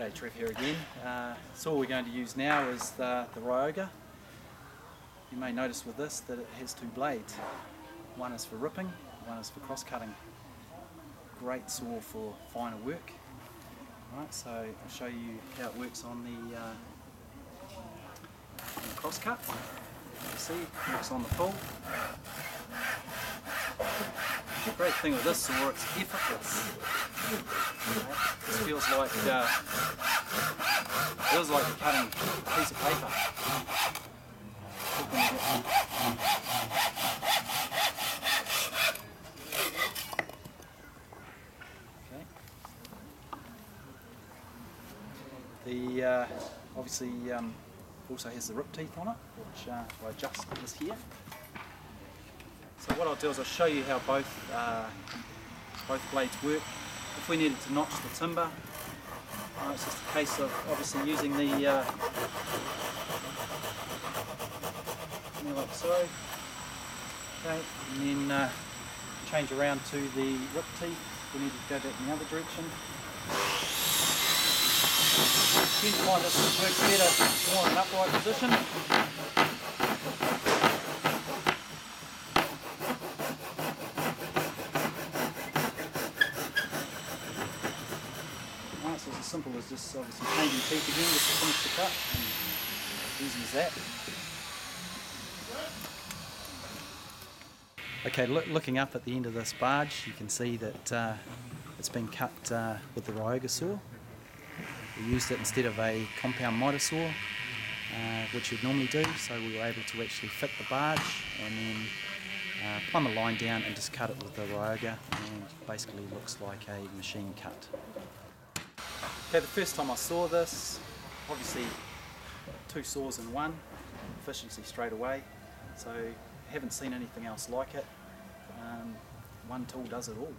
G'day, Trev here again. Saw we're going to use now is the ryoba. You may notice with this that it has two blades. One is for ripping, one is for cross-cutting. Great saw for finer work. Right, so I'll show you how it works on the cross-cut. You see, it works on the pull. The great thing with this saw, it's effortless. This feels like you're cutting a piece of paper. Okay. The obviously also has the rip teeth on it, which I adjust this here. So what I'll do is I'll show you how both blades work. If we needed to notch the timber, it's just a case of obviously using the like so, okay, and then change around to the rip teeth. We need to go back in the other direction. I tend to find this works better more in an upright position. So it's as simple as just obviously changing teeth again just to finish the cut, and easy as that. Okay, looking up at the end of this barge, you can see that it's been cut with the ryoba saw. We used it instead of a compound miter saw, which you'd normally do, so we were able to actually fit the barge and then plumb a line down and just cut it with the ryoba, and basically looks like a machine cut. Okay, the first time I saw this, obviously two saws in one, efficiency straight away, so haven't seen anything else like it. One tool does it all.